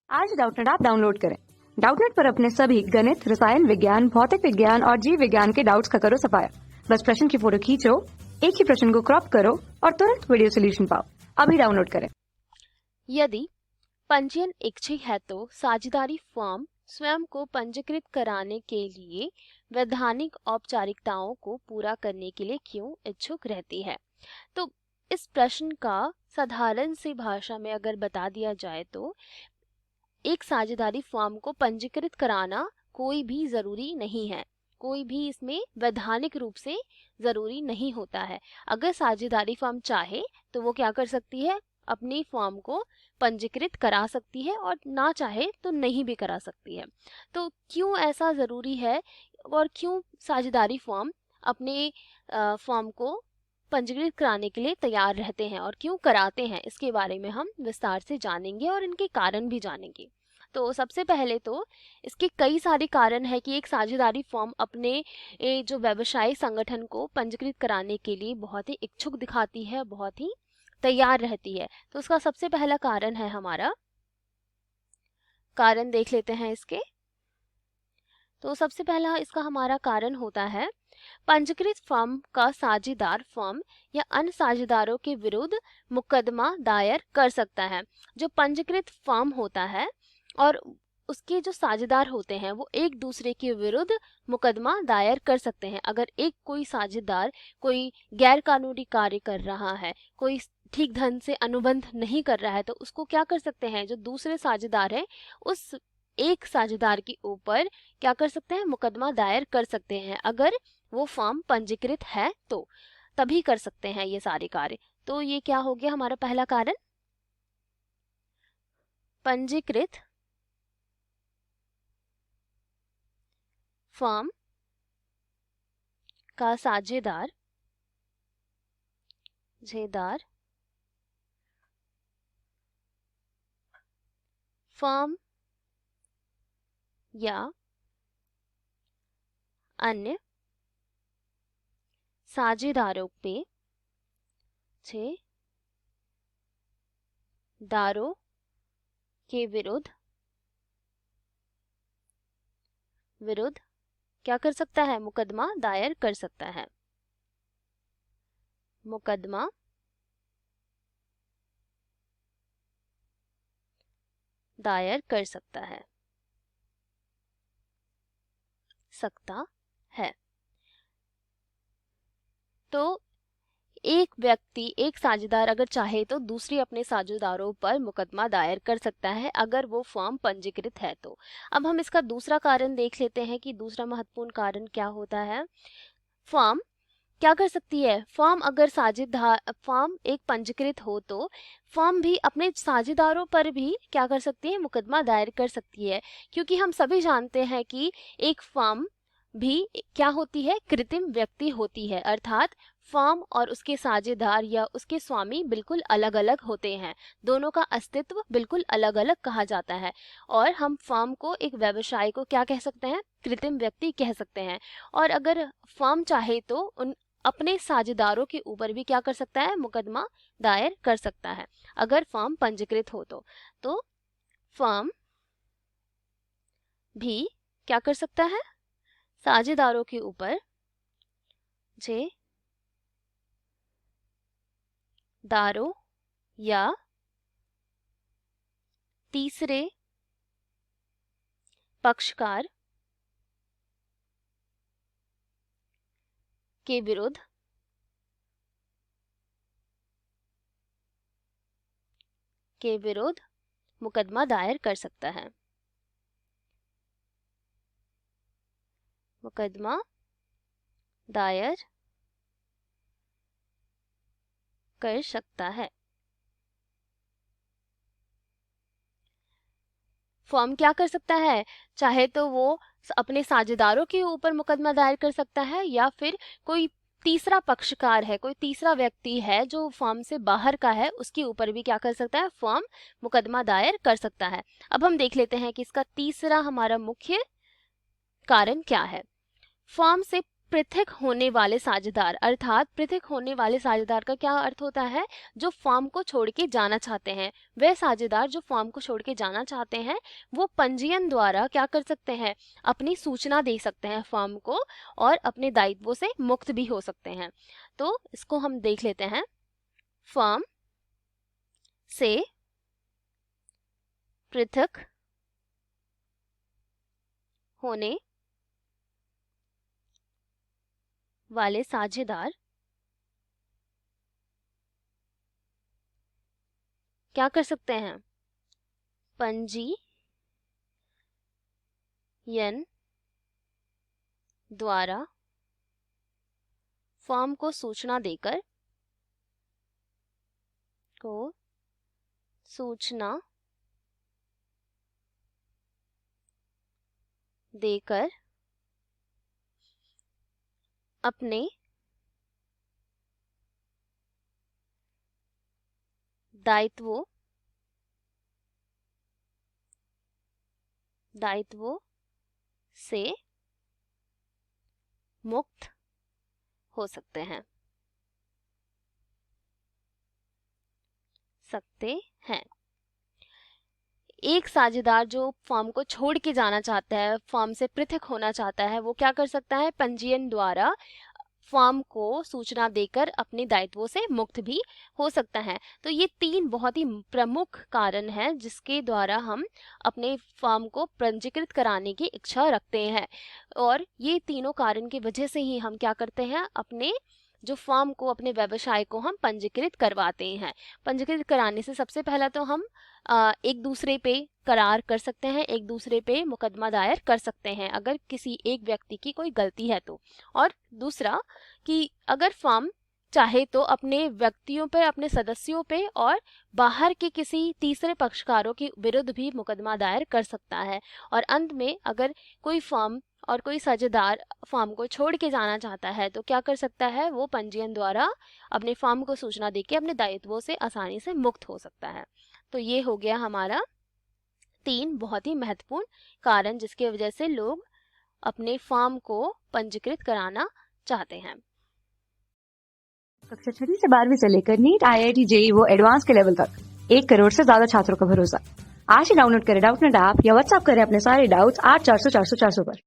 आज Doubtnut app download करें। Doubtnut पर अपने सभी गणित, रसायन विज्ञान, भौतिक विज्ञान और जीव विज्ञान के डाउट्स का करो सफाया। बस प्रश्न की फोटो खींचो, एक ही प्रश्न को क्रॉप करो और तुरंत वीडियो सोल्यूशन पाओ। अभी डाउनलोड करें। यदि पंजीयन इच्छित है तो साझेदारी फर्म स्वयं को पंजीकृत कराने के लिए वैधानिक औपचारिकताओं को पूरा करने के लिए क्यों इच्छुक रहती है? तो इस प्रश्न का साधारण सी भाषा में अगर बता दिया जाए तो एक साझेदारी फर्म को पंजीकृत कराना कोई भी जरूरी नहीं है, कोई भी इसमें वैधानिक रूप से जरूरी नहीं होता है। अगर साझेदारी फर्म चाहे तो वो क्या कर सकती है, अपनी फर्म को पंजीकृत करा सकती है और ना चाहे तो नहीं भी करा सकती है। तो क्यों ऐसा जरूरी है और क्यों साझेदारी फर्म अपने फर्म को पंजीकृत कराने के लिए तैयार रहते हैं और क्यों कराते हैं, इसके बारे में हम विस्तार से जानेंगे और इनके कारण भी जानेंगे। तो सबसे पहले तो इसके कई सारे कारण है कि एक साझेदारी फर्म अपने जो व्यवसायी संगठन को पंजीकृत कराने के लिए बहुत ही इच्छुक दिखाती है, बहुत ही तैयार रहती है। तो उसका सबसे पहला कारण है हमारा, कारण देख लेते हैं इसके। तो सबसे पहला इसका हमारा कारण होता है, पंजीकृत फर्म का साझेदार फर्म या अन्य साझेदारों के विरुद्ध मुकदमा दायर कर सकता है। जो पंजीकृत फर्म होता है और उसके जो साझेदार होते हैं वो एक दूसरे के विरुद्ध मुकदमा दायर कर सकते हैं। अगर एक कोई साझेदार कोई गैर कानूनी कार्य कर रहा है, कोई ठीक ढंग से अनुबंध नहीं कर रहा है, तो उसको क्या कर सकते हैं, जो दूसरे साझेदार है उस एक साझेदार के ऊपर क्या कर सकते हैं, मुकदमा दायर कर सकते हैं। अगर वो फर्म पंजीकृत है तो तभी कर सकते हैं ये सारे कार्य। तो ये क्या हो गया हमारा पहला कारण, पंजीकृत फर्म का साझेदार फर्म या अन्य साझेदारों के विरुद्ध क्या कर सकता है, मुकदमा दायर कर सकता है। मुकदमा दायर कर सकता है। तो एक व्यक्ति, एक साझेदार अगर चाहे तो दूसरे अपने साझेदारों पर मुकदमा दायर कर सकता है अगर वो फर्म पंजीकृत है तो। अब हम इसका दूसरा कारण देख लेते हैं कि दूसरा महत्वपूर्ण कारण क्या होता है। फर्म क्या कर सकती है, फर्म अगर फर्म एक पंजीकृत हो तो फर्म भी अपने साझेदारों पर भी क्या कर सकती है, मुकदमा दायर कर सकती है। क्योंकि हम सभी जानते हैं कि एक फर्म भी क्या होती है, कृत्रिम व्यक्ति होती है, अर्थात फर्म और उसके साझेदार या उसके स्वामी बिल्कुल अलग अलग होते हैं। दोनों का अस्तित्व बिल्कुल अलग अलग कहा जाता है और हम फर्म को, एक व्यवसाय को क्या कह सकते हैं, कृत्रिम व्यक्ति कह सकते हैं। और अगर फर्म चाहे तो उन अपने साझेदारों के ऊपर भी क्या कर सकता है, मुकदमा दायर कर सकता है अगर फर्म पंजीकृत हो तो फर्म भी क्या कर सकता है, साझेदारों के ऊपर दारों या तीसरे पक्षकार के विरुद्ध मुकदमा दायर कर सकता है। मुकदमा दायर कर सकता है। फर्म क्या कर सकता है, चाहे तो वो अपने साझेदारों के ऊपर मुकदमा दायर कर सकता है या फिर कोई तीसरा पक्षकार है, कोई तीसरा व्यक्ति है जो फर्म से बाहर का है, उसके ऊपर भी क्या कर सकता है, फर्म मुकदमा दायर कर सकता है। अब हम देख लेते हैं कि इसका तीसरा हमारा मुख्य कारण क्या है। फर्म से पृथक होने वाले साझेदार, अर्थात पृथक होने वाले साझेदार का क्या अर्थ होता है? जो फर्म को छोड़ के जाना चाहते हैं। वह साझेदार जो फर्म को छोड़ के जाना चाहते हैं वो पंजीयन द्वारा क्या कर सकते हैं? अपनी सूचना दे सकते हैं फर्म को और अपने दायित्वों से मुक्त भी हो सकते हैं। तो इसको हम देख लेते हैं। फर्म से पृथक होने वाले साझेदार क्या कर सकते हैं? पंजीयन द्वारा फर्म को सूचना देकर अपने दायित्वों से मुक्त हो सकते हैं। एक साझेदार जो फर्म को छोड़ के जाना चाहता है, फर्म से पृथक होना चाहता है, वो क्या कर सकता है? पंजीयन द्वारा फर्म को सूचना देकर अपने दायित्वों से मुक्त भी हो सकता है। तो ये 3 बहुत ही प्रमुख कारण हैं जिसके द्वारा हम अपने फर्म को पंजीकृत कराने की इच्छा रखते हैं, और ये तीनों कारण की वजह से ही हम क्या करते हैं? अपने जो फर्म को, अपने व्यवसाय को हम पंजीकृत करवाते हैं। पंजीकृत कराने से सबसे पहला तो हम एक दूसरे पे करार कर सकते हैं, एक दूसरे पे मुकदमा दायर कर सकते हैं अगर किसी एक व्यक्ति की कोई गलती है तो। और दूसरा कि अगर फर्म चाहे तो अपने व्यक्तियों पे, अपने सदस्यों पे और बाहर के किसी तीसरे पक्षकारों के विरुद्ध भी मुकदमा दायर कर सकता है। और अंत में अगर कोई फर्म और कोई साझेदार फर्म को छोड़ के जाना चाहता है तो क्या कर सकता है? वो पंजीयन द्वारा अपने फर्म को सूचना देके अपने दायित्वों से आसानी से मुक्त हो सकता है। तो ये हो गया हमारा 3 बहुत ही महत्वपूर्ण कारण जिसकी वजह से लोग अपने फर्म को पंजीकृत कराना चाहते हैं। कक्षा 6 से 12वीं से लेकर नीट, IIT, JEE वो एडवांस के लेवल तक 1 करोड़ से ज्यादा छात्रों का भरोसा। आज ही डाउनलोड करें डाउटनेट ऐप या व्हाट्सएप करें अपने सारे डाउट्स 8400 400 400 पर।